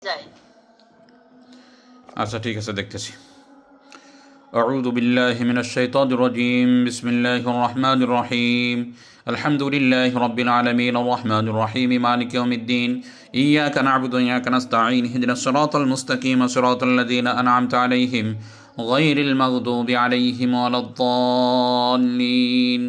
যায়। আচ্ছা ঠিক আছে, দেখতেছি। أعوذ بالله من الشيطان الرجيم. بسم الله الرحمن الرحيم. الحمد لله رب العالمين الرحمن الرحيم مالك يوم الدين. إياك نعبد وإياك نستعين. اهدنا الصراط المستقيم صراط الذين أنعمت عليهم غير المغضوب عليهم ولا الضالين.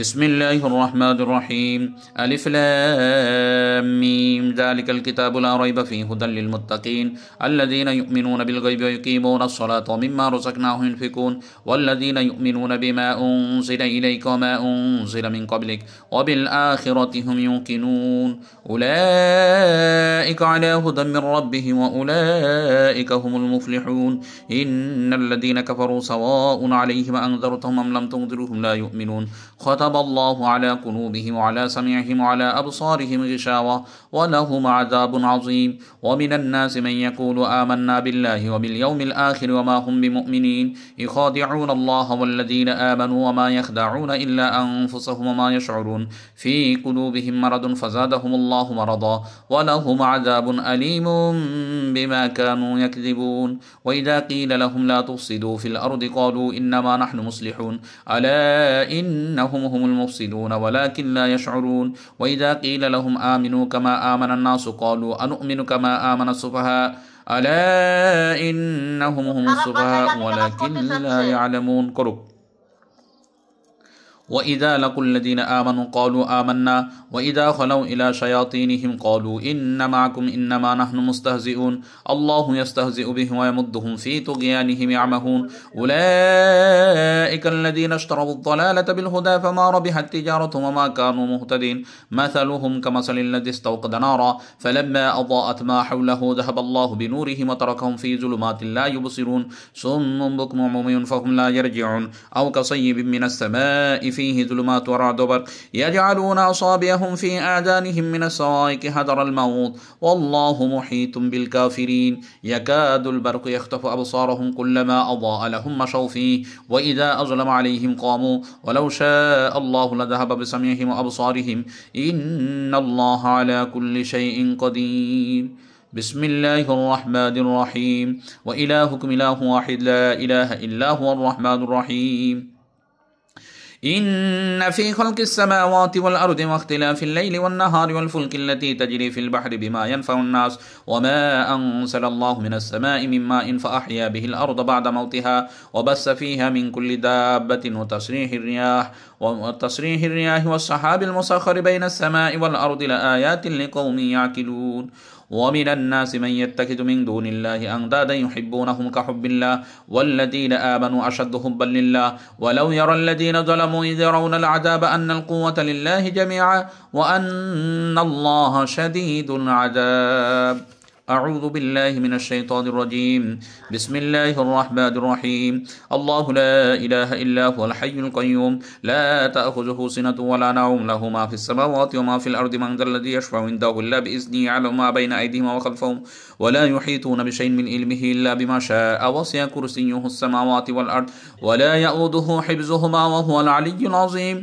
بسم الله الرحمن الرحيم. ألف لام ميم ذلك الكتاب لا ريب فيه هدى للمتقين الذين يؤمنون بالغيب ويقيمون الصلاة ومما رزقناهم ينفقون والذين يؤمنون بما أنزل إليك وما أنزل من قبلك وبالآخرة هم يوقنون أولئك على هدى من ربهم وأولئك هم المفلحون. إن الذين كفروا سواء عليهم أنذرتهم أم لم تنذرهم لا يؤمنون. ختم الله على قلوبهم وعلى سمعهم وعلى أبصارهم غشاوة ولهم عذاب عظيم. ومن الناس من يقول آمنا بالله وباليوم الآخر وما هم بمؤمنين يخادعون الله والذين آمنوا وما يخدعون إلا أنفسهم وما يشعرون في قلوبهم مرض فزادهم الله مرضا ولهم عذاب أليم بما كانوا يكذبون. وإذا قيل لهم لا تفسدوا في الأرض قالوا إنما نحن مصلحون ألا إنهم هم المفسدون ولكن لا يشعرون. وإذا قيل لهم آمنوا كما آمن الناس قالوا أنؤمن كما آمن السفهاء ألا إنهم هم السفهاء ولكن لا يعلمون. করুক। وإذا لقوا الذين آمنوا قالوا آمنا وإذا خلوا إلى شياطينهم قالوا إن معكم إنما نحن مستهزئون الله يستهزئ بهم ويمدهم في طغيانهم يعمهون. أولئك الذين اشتروا الضلالة بالهدى فما ربحت تجارتهم وما كانوا مهتدين مثلهم كمثل الذي استوقد نارا فلما أضاءت ما حوله ذهب الله بنورهم وتركهم في ظلمات لا يبصرون صم بكم عمي فهم لا يرجعون أو كصيب من السماء فيه ظلمات ورعد وبرق يجعلون أصابعهم في آذانهم من الصواعق حذر الموت والله محيط بالكافرين يكاد البرق يخطف أبصارهم كلما أضاء لهم مشوا فيه وإذا أظلم عليهم قاموا ولو شاء الله لذهب بسمعهم وأبصارهم إن الله على كل شيء قدير. بسم الله الرحمن الرحيم. وإلهكم إله واحد لا إله إلا هو الرحمن الرحيم. إن في خلق السماوات والأرض واختلاف الليل والنهار والفلك التي تجري في البحر بما ينفع الناس وما أنزل الله من السماء من ماء فأحيا به الأرض بعد موتها وبث فيها من كل دابة وتصريح الرياح والسحاب المسخر بين السماء والأرض لآيات لقوم يعقلون. ومن الناس من يتخذ من دون الله أندادا يحبونهم كحب الله والذين آمنوا أشد حبا لله ولو يرى الذين ظلموا إذ يرون العذاب أن القوة لله جميعا وأن الله شديد العذاب. أعوذ بالله من الشيطان الرجيم. بسم الله الرحمن الرحيم. الله لا إله إلا هو الحي القيوم لا تأخذه سنة ولا نوم له ما في السماوات وما في الأرض من ذا الذي يشفع عنده إلا بإذنه يعلم ما بين أيديهم وخلفهم ولا يحيطون بشيء من علمه إلا بما شاء وسع كرسيه السماوات والأرض ولا يؤوده حفظهما وهو العلي العظيم.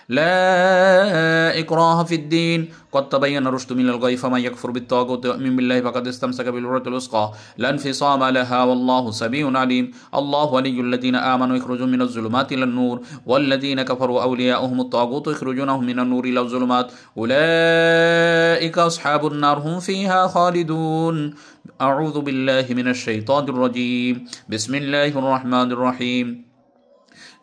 لا إكراه في الدين قد تبين الرشد من الغي فمن يكفر بالطاغوت ويؤمن بالله فقد استمسك بالعروة الوثقى لا انفصام لها والله سميع عليم. الله ولي الذين آمنوا يخرجون من الظلمات إلى النور والذين كفروا أولياؤهم الطاغوت يخرجونهم من النور إلى الظلمات أولئك أصحاب النار هم فيها خالدون. أعوذ بالله من الشيطان الرجيم. بسم الله الرحمن الرحيم.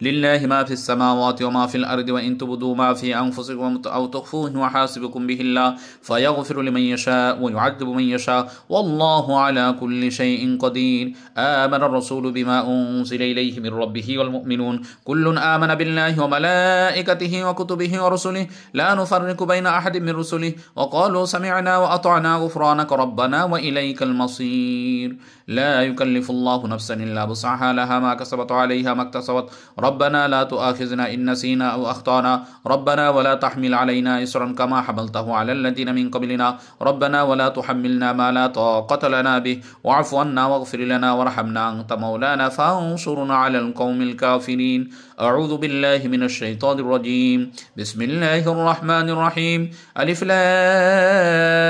لله ما في السماوات وما في الأرض وإن تبدوا ما في أنفسكم أو تخفوه وحاسبكم به الله فيغفر لمن يشاء ويعذب من يشاء والله على كل شيء قدير. آمن الرسول بما أنزل إليه من ربه والمؤمنون كل آمن بالله وملائكته وكتبه ورسله لا نفرق بين أحد من رسله وقالوا سمعنا وأطعنا غفرانك ربنا وإليك المصير. لا يكلف الله نفسا إلا وسعها لها ما كسبت عليها ما اكتسبت ربنا لا تؤاخذنا إن نسينا أو أخطأنا ربنا ولا تحمل علينا إصرا كما حملته على الذين من قبلنا ربنا ولا تحملنا ما لا طاقة لنا به واعف عنا واغفر لنا وارحمنا أنت مولانا فانصرنا على القوم الكافرين أعوذ بالله من الشيطان الرجيم بسم الله الرحمن الرحيم ألف لام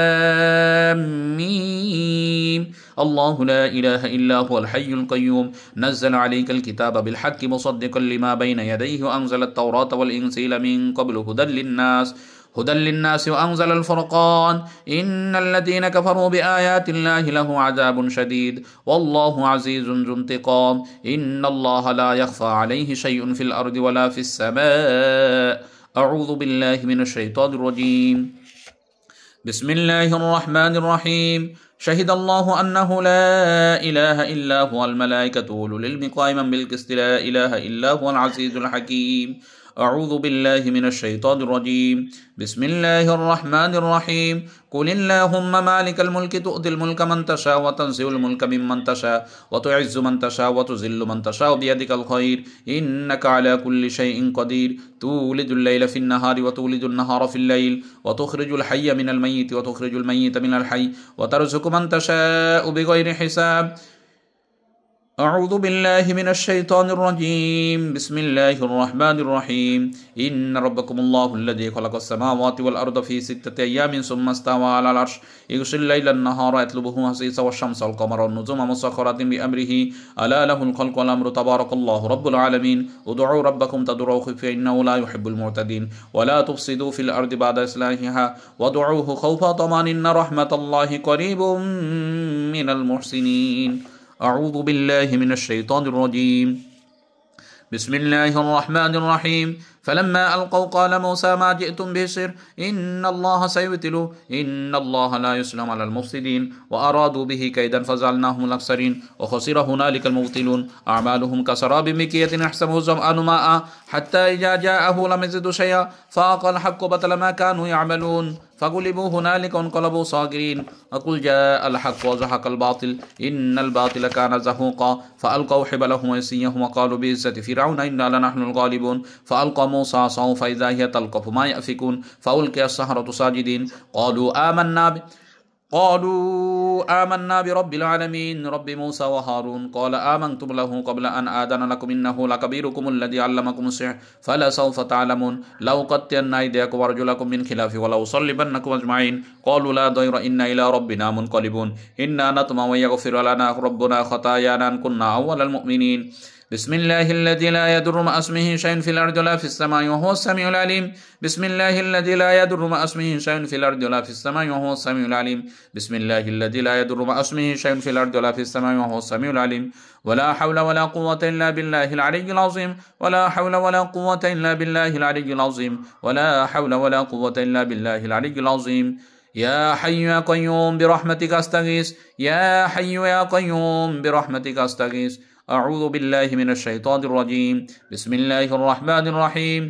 ميم الله لا إله إلا هو الحي القيوم نزل عليك الكتاب بالحق مصدقا لما بين يديه وأنزل التوراة والإنجيل من قبل هدى للناس وأنزل الفرقان إن الذين كفروا بآيات الله له عذاب شديد والله عزيز ذو انتقام إن الله لا يخفى عليه شيء في الأرض ولا في السماء أعوذ بالله من الشيطان الرجيم بسم الله الرحمن الرحيم شهد الله أنه لا إله إلا هو الملائكة أولو العلم قائما بالقسط لا إله إلا هو العزيز الحكيم أعوذ بالله من الشيطان الرجيم بسم الله الرحمن الرحيم قل اللهم مالك الملك تؤتي الملك من تشاء وتنزع الملك ممن تشاء وتعز من تشاء وتذل من تشاء بيدك الخير إنك على كل شيء قدير تولد الليل في النهار وتولد النهار في الليل وتخرج الحي من الميت وتخرج الميت من الحي وترزق من تشاء بغير حساب أعوذ بالله من الشيطان الرجيم بسم الله الرحمن الرحيم إن ربكم الله الذي خلق السماوات والأرض في 6 أيام ثم استوى على العرش يغشي الليل النهار يطلبه حثيثا والشمس والقمر والنجوم مسخرات بأمره ألا له الخلق والأمر تبارك الله رب العالمين ادعوا ربكم تضرعوا خفيا إنه لا يحب المعتدين ولا تفسدوا في الأرض بعد إصلاحها وادعوه خوفا طمعا إن رحمة الله قريب من المحسنين أعوذ بالله من الشيطان الرجيم بسم الله الرحمن الرحيم فلما ألقوا قال موسى ما جئتم به سحر إن الله سيبطله إن الله لا يسلم على المفسدين وأرادوا به كيدا فجعلناهم الأخسرين وخسر هنالك المبطلون أعمالهم كسراب بقيعة يحسبه الظمآن ماء حتى إذا جاءه لم يجد شيئا فألقى الحق بطل ما كانوا يعملون فغلبوا هنالك وانقلبوا صاغرين وقل جاء الحق وزهق الباطل إن الباطل كان زهوقا فألقوا حبلهم وعصيهم وقالوا بعزة فرعون إنا لنحن الغالبون فألقى موسى عصاه فإذا هي تلقف ما يأفكون فألقي السحرة ساجدين قالوا آمنا برب العالمين رب موسى وهارون قال آمنتم له قبل أن آذن لكم إنه لكبيركم الذي علمكم السحر فلسوف تعلمون لو قطعن أيديكم وأرجلكم من خلاف ولأصلبنكم أجمعين قالوا لا ضير إنا إلى ربنا منقلبون إنا نطمع أن يغفر لنا ربنا خطايانا أن كنا أول المؤمنين بسم الله الذي لا يضر مع اسمه شيء في الأرض ولا في السماء وهو السميع العليم بسم الله الذي لا يضر مع اسمه شيء في الأرض ولا في السماء وهو السميع العليم بسم الله الذي لا يضر مع اسمه شيء في الأرض ولا في السماء وهو السميع العليم ولا حول ولا قوة إلا بالله العلي العظيم ولا حول ولا قوة إلا بالله العلي العظيم ولا حول ولا قوة إلا بالله العلي العظيم يا حي يا قيوم برحمتك أستغيث يا حي يا قيوم برحمتك أستغيث أعوذ بالله من الشيطان الرجيم بسم الله الرحمن الرحيم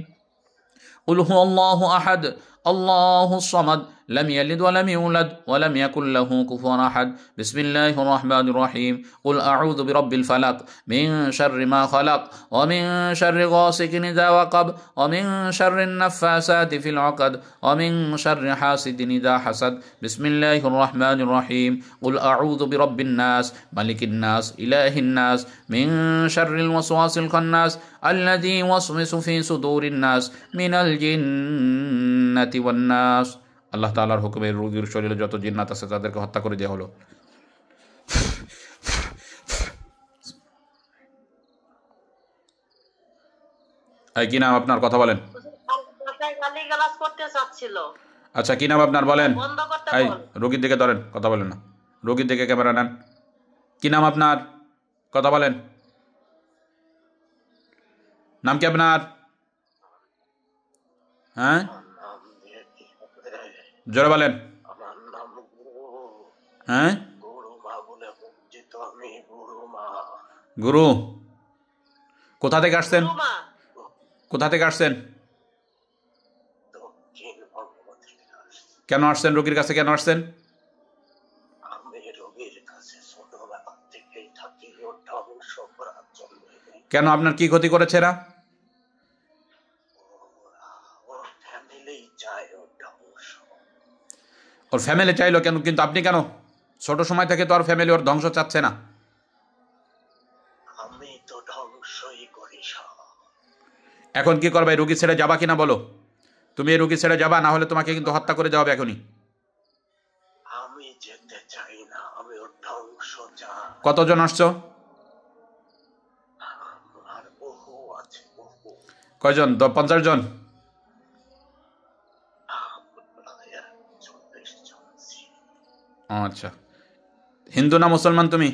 قل هو الله أحد الله الصمد لم يلد ولم يولد ولم يكن له كفوا أحد بسم الله الرحمن الرحيم قل أعوذ برب الفلق من شر ما خلق ومن شر غاسق إذا وقب ومن شر النفاسات في العقد ومن شر حاسد إذا حسد بسم الله الرحمن الرحيم قل أعوذ برب الناس ملك الناس إله الناس من شر الوسواس الخناس الذي يوسوس في صدور الناس من الجنة والناس আল্লাহ তাআলার হুকুমে রোগীর শরীরে যত জিন্নাত আছে তাদেরকে হত্যা করে দেওয়া হলো। কি নাম আপনার, কথা বলেন। আচ্ছা কি নাম আপনার বলেন। রোগীর দিকে ধরেন, কথা বলেন না, রোগীর দিকে ক্যামেরা নেন। কি নাম আপনার, কথা বলেন। নাম কি আপনার? হ্যাঁ জোরে বলেন। হ্যাঁ গুরু, কোথা থেকে আসছেন? কোথা থেকে আসছেন? কেন আসছেন? রোগীর কাছে কেন আসছেন? কেন, আপনার কি ক্ষতি করেছে এরা? ওর ফ্যামিলি চাইলো কেন, কিন্তু আপনি কেন? ছোট সময় থেকে তো আর ফ্যামিলি ওর ধ্বংস চাচ্ছে না। আমি তো ধ্বংসই করি সব। এখন কি করবে? রুগী ছেড়ে যাবা কিনা বলো? তুমি এই রুগী ছেড়ে যাবা, না হলে তোমাকে কিন্তু হত্যা করে দেওয়া হবে এখনই। আমি যেতে চাই না, আমি ওর ধ্বংস চাই। কতজন আসছো? আর বহু আছে, বহু। কয়জন? 50 জন? 40 জন ছি। আচ্ছা। হিন্দু না মুসলমান তুমি?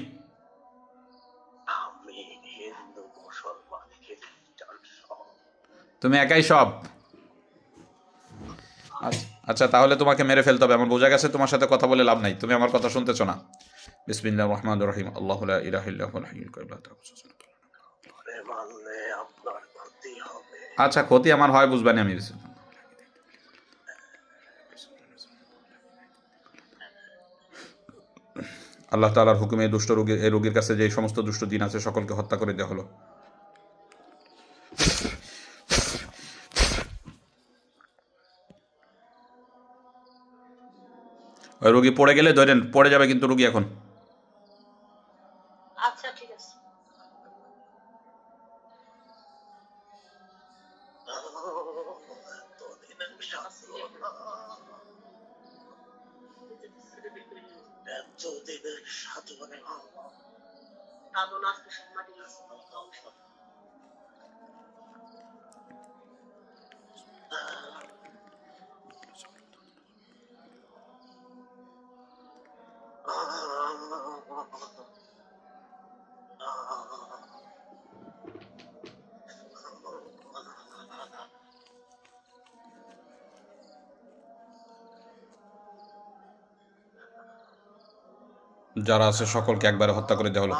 আমি হিন্দু, মুসলমান, খ্রিস্টান সব। তুমি একাই সব? আচ্ছা, তাহলে তোমাকে মেরে ফেলতে হবে। আমার বোঝা গেছে তোমার সাথে কথা বলে লাভ নাই, তুমি আমার কথা শুনতেছো না। বিসমিল্লাহির রহমানির রহিম। আল্লাহু লা ইলাহা ইল্লা হুয়াল হাইয়ুল কাইয়ুম লা তাখুযুহু সিনাতুন ওয়া লা নাওম। ধরে মারলে আপনার ক্ষতি হবে। আচ্ছা, ক্ষতি আমার হয় বুঝবানি আমি। আল্লাহ তাআলার হুকুমে দুষ্ট রোগী, এই রোগীর কাছে যে সমস্ত দুষ্ট দিন আছে সকলকে হত্যা করে দেওয়া হলো। ওই রোগী পড়ে গেলে ধরেন পড়ে যাবে কিন্তু রোগী এখন। আচ্ছা ঠিক আছে। এতদিনের সাধনা, এতদিনের সাধনা, সাধনা আজকে সমাধি ধ্বংস। যারা আছে সকলকে একবারে হত্যা করে দেওয়া হলো।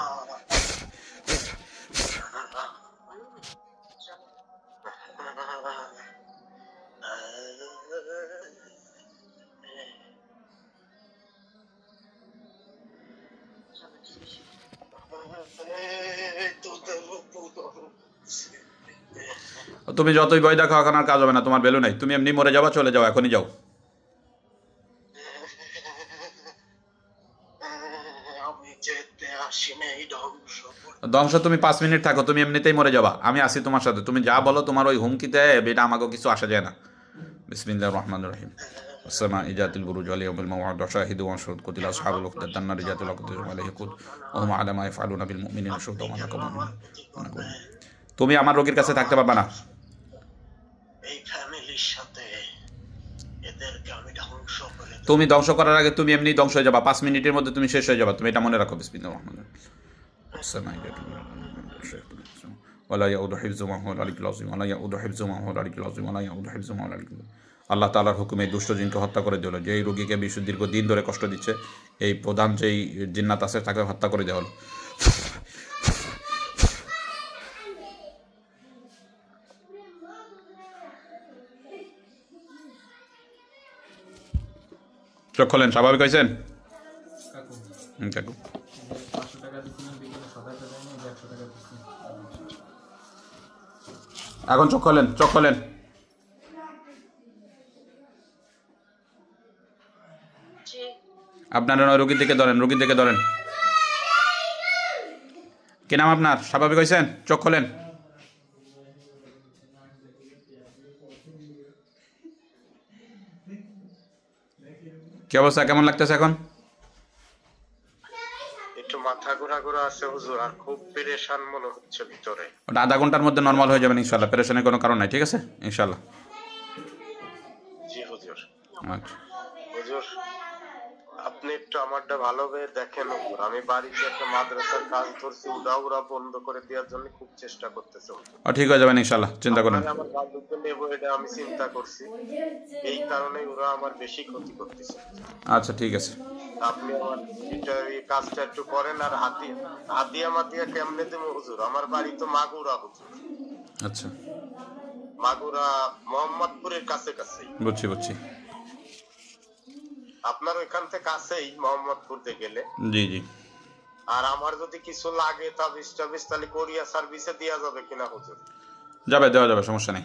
তুমি যতই ভয় দেখো এখন আর কাজ হবে না, তোমার ভ্যালু নাই, তুমি এমনি মরে যাবা, চলে যাও, এখনই যাও। আমি যেতে আসি নাই ধ্বংস করতে। ধ্বংস তুমি 5 মিনিট থাকো, তুমি এমনিতেই মরে যাবা, আমি আসি তোমার সাথে। তুমি যা বলো তোমার ওই হুমকিতে এটা আমাকেও কিছু আসা যায় না। বিসমিল্লাহির রহমানির রহিম। السماء ذات البروج واليوم الموعود وشاهد ومشهود قتل أصحاب الأخدود النار ذات الوقود عليه قود وهم على ما يفعلون بالمؤمنين شهود وما لكم তুমি আমার রোগীর কাছে থাকতে পারবে না। এই ফ্যামিলির সাথে এদেরকে আমি ধ্বংস করে দেব। তুমি ধ্বংস করার আগে তুমি এমনি ধ্বংস হয়ে যাবা, 5 মিনিটের মধ্যে তুমি শেষ হয়ে যাবা, তুমি এটা মনে রাখো। বিসমিল্লাহির রহমানির রহিম। السماء ذات البروج ولا يؤود حفظهما وهو العلي العظيم ولا يؤود حفظهما وهو العلي العظيم ولا يؤود حفظهما وهو العلي العظيم। আল্লাহ তাআলার হুকুমে দুষ্ট জিনকে হত্যা করে দিল। যেই রোগীকে দীর্ঘ দিন ধরে কষ্ট দিচ্ছে, এই প্রধান যেই জিন্নাত আছে তাকে হত্যা করে দেওয়া হলো। চোখ খোলেন, স্বাভাবিক হয়েছেন? কাকু এখন চোখ খোলেন, চোখ খোলেন। আপনারা রোগীর দিকে ধরেন, রোগীর দিকে ধরেন। কি নাম আপনার? স্বাভাবিক হয়েছেন? চোখ খোলেন। কি অবস্থা, কেমন লাগতেছে এখন? একটু মাথা ঘোরা ঘোরা আছে হুজুর, আর খুব পেরেশান মনে হচ্ছে ভিতরে। ওটা আধা ঘন্টার মধ্যে নর্মাল হয়ে যাবেন ইনশাল্লাহ, পেরেশানের কোনো কারণ নাই, ঠিক আছে ইনশাল্লাহ। জি হুজুর। আচ্ছা হুজুর আপনি একটু আমারটা ভালোভাবে দেখেন হুজুর। আমি বাড়িতে একটা মাদ্রাসার কাজ ধরছি, ওরা বন্ধ করে দেওয়ার জন্য খুব চেষ্টা করতেছে হুজুর। ঠিক হয়ে যাবেন ইনশাল্লাহ, চিন্তা করেন। আমার বাড়িতে নেব এটা আমি চিন্তা করছি, এই কারণে ওরা আমার বেশি ক্ষতি করতেছে। আচ্ছা ঠিক আছে, আপনি আমার এটা এই কাজটা একটু করেন। আর হাতিয়া মাতিয়া কেমনে দেবো হুজুর? আমার বাড়ি তো মাগুরা হুজুর। আচ্ছা মাগুরা মোহাম্মদপুরের কাছে কাছে। বুঝছি বুঝছি। আপনার ওইখান থেকে কাছেই মোহাম্মদপুরতে গেলে। জি জি। আর আমার যদি কিছু লাগে তা 20 তাহলে কোরিয়া সার্ভিসে দেওয়া যাবে কিনা হুজুর? যাবে, দেওয়া যাবে, সমস্যা নেই।